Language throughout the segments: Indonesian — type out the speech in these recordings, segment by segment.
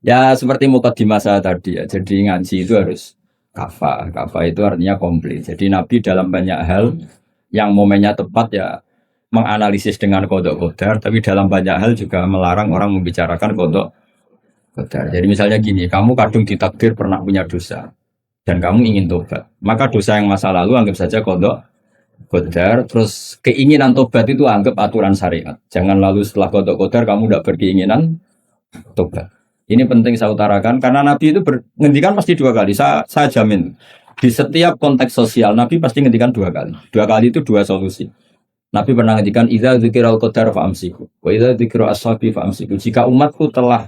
Ya seperti mukadimah saya tadi ya. Jadi ngaji itu harus kafa. Kafa itu artinya komplit. Jadi Nabi dalam banyak hal yang momennya tepat ya menganalisis dengan kodok kodar, tapi dalam banyak hal juga melarang orang membicarakan kodok kodar. Jadi misalnya gini, kamu kadung ditakdir pernah punya dosa dan kamu ingin tobat, maka dosa yang masa lalu anggap saja kodok kodar, terus keinginan tobat itu anggap aturan syariat. Jangan lalu setelah kodok kodar kamu tidak berkeinginan tobat. Ini penting saya utarakan karena Nabi itu ngendikan pasti dua kali. Saya jamin di setiap konteks sosial Nabi pasti ngendikan dua kali. Dua kali itu dua solusi. Nabi pernah ngendikan idza dzikiral qadar fa'amsiku wa idza dzikra ashabi fa'amsiku. Jika umatku telah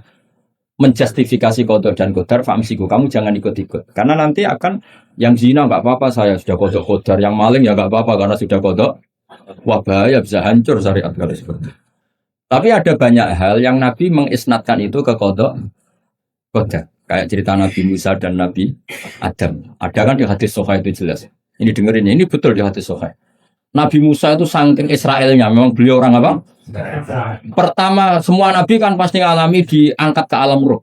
menjustifikasi qadar dan qadar fa'amsiku, kamu jangan ikut-ikut. Karena nanti akan yang zina enggak apa-apa, saya sudah qadar, yang maling ya enggak apa-apa karena sudah qadar. Wah bahaya, bisa hancur syariat kalau seperti itu. Tapi ada banyak hal yang Nabi mengisnatkan itu ke qadar. Kayak cerita Nabi Musa dan Nabi Adam. Ada kan di hadis Sahih itu jelas. Ini dengerin, ini betul di hadis Sahih. Nabi Musa itu saking Israelnya, memang beliau orang apa? Pertama, semua Nabi kan pasti alami diangkat ke alam roh.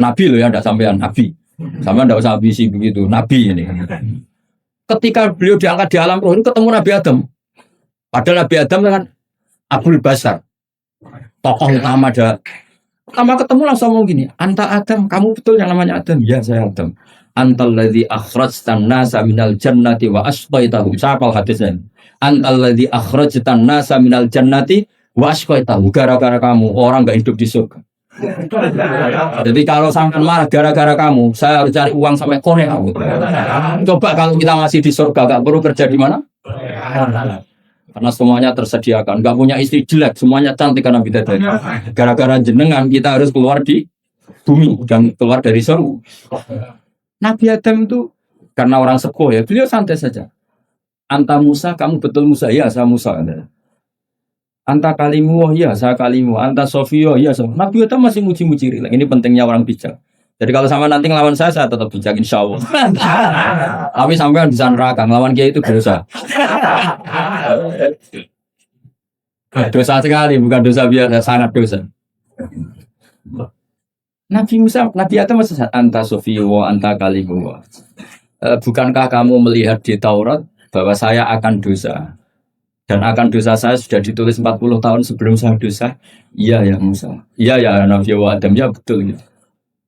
Nabi loh ya, tidak sampean Nabi. Sama tidak usah ambisi begitu, Nabi ini. Ketika beliau diangkat di alam roh, ini ketemu Nabi Adam. Padahal Nabi Adam kan Abul Basar, tokoh utama ada. Pertama ketemu langsung ngomong gini, anta Adam, kamu betul yang namanya Adam? Ya saya Adam. Antal ladzi akhrajtan nasa minal jannati wa asqaitahum. Siapa hadisnya? Antal ladzi akhrajtan nasa minal jannati wa asqaitahum. Gara-gara kamu orang enggak hidup di surga. Jadi kalau sampai marah gara-gara kamu, saya harus cari uang sampai Korea. Coba kalau kita masih di surga, enggak perlu kerja di mana? Karena semuanya tersediakan, enggak punya istri jelek, semuanya cantik karena bidadari. Gara-gara jenengan kita harus keluar di bumi dan keluar dari surga. Nabi Adam itu karena orang sepuh ya, beliau santai saja. Anta Musa, kamu betul Musa? Ya, saya Musa. Anta kalimu, ya, saya kalimu. Anta Sofio, ya, saya. Nabi Adam masih muji-muji. Ini pentingnya orang bijak. Jadi kalau sama nanti ngelawan saya tetap bijak, insya Allah. Tapi sampai bisa neraka, ngelawan dia itu dosa. Dosa sekali, bukan dosa biasa, sangat dosa. Nabi Musa, Nabi Adam masih anta Sofio, anta kalimu. Bukankah kamu melihat di Taurat bahwa saya akan dosa? Dan akan dosa saya sudah ditulis 40 tahun sebelum saya dosa. Iya ya Musa. Iya ya Nabi Adam, ya betul.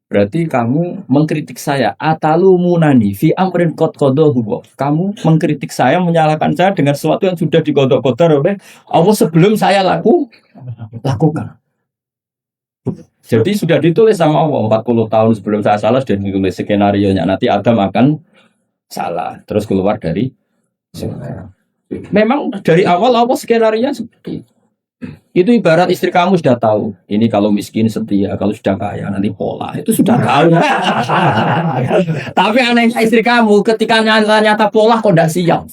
Berarti kamu mengkritik saya. Atalumunani fi amrin qad qadahu. Kamu mengkritik saya, menyalahkan saya dengan sesuatu yang sudah digodok-godok oleh Allah sebelum saya lakukan. Jadi sudah ditulis sama Allah 40 tahun sebelum saya salah, sudah ditulis skenario-nya. Nanti Adam akan salah, terus keluar dari surga. Memang dari awal Allah skenario-nya seperti itu. Itu ibarat istri kamu sudah tahu. Ini kalau miskin setia, kalau sudah kaya nanti pola. Itu sudah tahu. Tapi anehnya istri kamu ketika nyata pola kok tidak siap.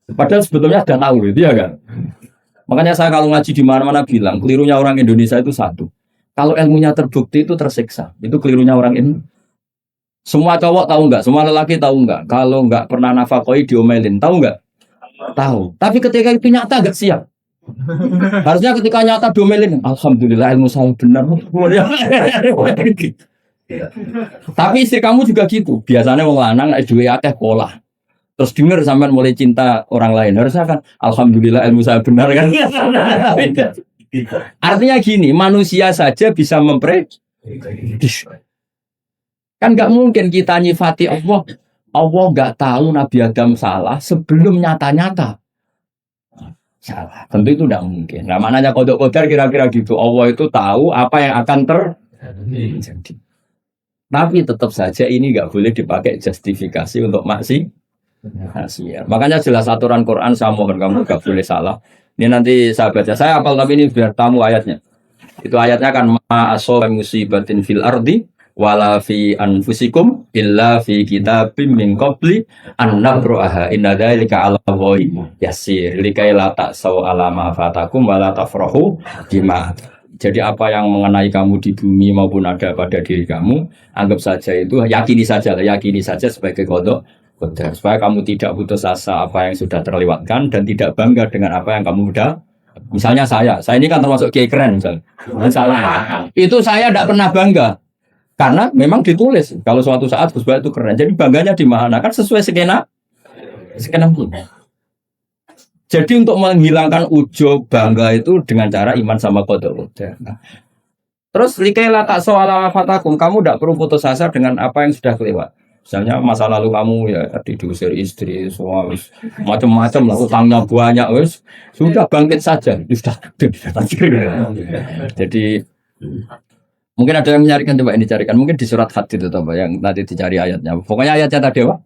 Padahal sebetulnya sudah tahu, gitu ya kan? Makanya saya kalau ngaji di mana-mana bilang, kelirunya orang Indonesia itu satu. Kalau ilmunya terbukti itu tersiksa. Itu kelirunya orang ini. Semua cowok tahu enggak? Semua lelaki tahu enggak? Kalau enggak pernah nafakoi diomelin, tahu enggak? Tahu. Tapi ketika itu nyata enggak siap. Harusnya ketika nyata diomelin, alhamdulillah ilmu saya benar. Tapi istri kamu juga gitu. Biasanya wong lanang nek duwe akeh pola. Terus dengar sampean mulai cinta orang lain. Harusnya kan alhamdulillah ilmu saya benar kan. Artinya gini, manusia saja bisa memprediksi. Kan nggak mungkin kita nyifati Allah. Allah nggak tahu Nabi Adam salah sebelum nyata-nyata salah. Tentu itu tidak mungkin. Nah, maknanya kodok-kodar kira-kira gitu. Allah itu tahu apa yang akan terjadi. Tapi tetap saja ini nggak boleh dipakai justifikasi untuk maksiat. Makanya jelas aturan Quran, saya mohon kamu nggak boleh salah. Ini nanti saya baca. Saya hafal tapi ini biar tamu ayatnya. Itu ayatnya kan ma'asoba musibatin fil ardi wala fi anfusikum illa fi kitabim min qabli an nabraha inna dzalika 'ala Allahi yasir likai la ta'saw 'ala ma fatakum wa la tafrahu bima. Jadi apa yang mengenai kamu di bumi maupun ada pada diri kamu, anggap saja itu yakini saja sebagai qada. Supaya kamu tidak putus asa apa yang sudah terlewatkan dan tidak bangga dengan apa yang kamu sudah Misalnya saya ini kan termasuk kiai keren misalnya. Itu saya tidak pernah bangga karena memang ditulis kalau suatu saat Gus Bahat itu keren. Jadi bangganya di mana? Kan sesuai skena ini. Jadi untuk menghilangkan ujub bangga itu dengan cara iman sama qada. Nah, terus likaila tak soal fatakum, kamu tidak perlu putus asa dengan apa yang sudah kelewat. Misalnya masa lalu kamu ya tadi diusir istri, suami, macam-macam lah, utangnya banyak, wes sudah bangkit saja, sudah. Jadi mungkin ada yang mencarikan, coba ini carikan, mungkin di surat Hadid itu Pak, yang nanti dicari ayatnya. Pokoknya ayatnya tadi apa?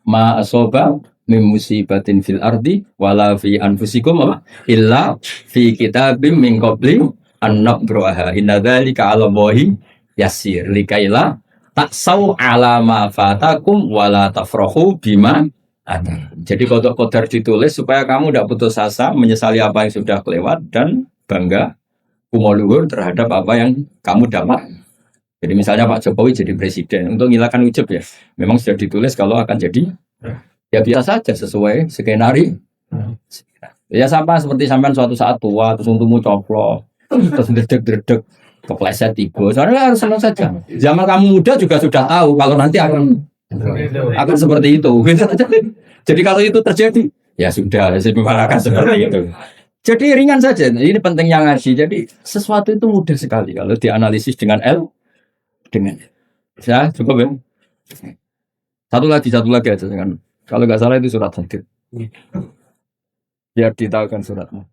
Ma asoba min musibatin fil ardi wala fi anfusikum apa? Illa fi kitabim min qabli an nabruha inna dzalika 'ala Allahi yasir likaila taksau 'ala ma fatakum wala tafrahu bima ada. Jadi kodok kodar ditulis supaya kamu tidak putus asa menyesali apa yang sudah kelewat dan bangga kumoluhur terhadap apa yang kamu dapat. Jadi misalnya Pak Jokowi jadi presiden untuk menghilangkan ujub ya, memang sudah ditulis kalau akan jadi ya biasa saja sesuai skenario. Ya sama seperti sampean suatu saat tua terus untukmu coplok terus dedek kepleset tiba. Soalnya harus senang saja. Zaman kamu muda juga sudah tahu kalau nanti akan seperti itu. Jadi kalau itu terjadi ya sudah akan seperti itu. Jadi ringan saja. Ini pentingnya ngaji. Jadi sesuatu itu mudah sekali kalau dianalisis dengan dengan ya cukup ya. Satu lagi aja dengan kalau nggak salah itu surat Hadid. Biar ditahukan suratnya.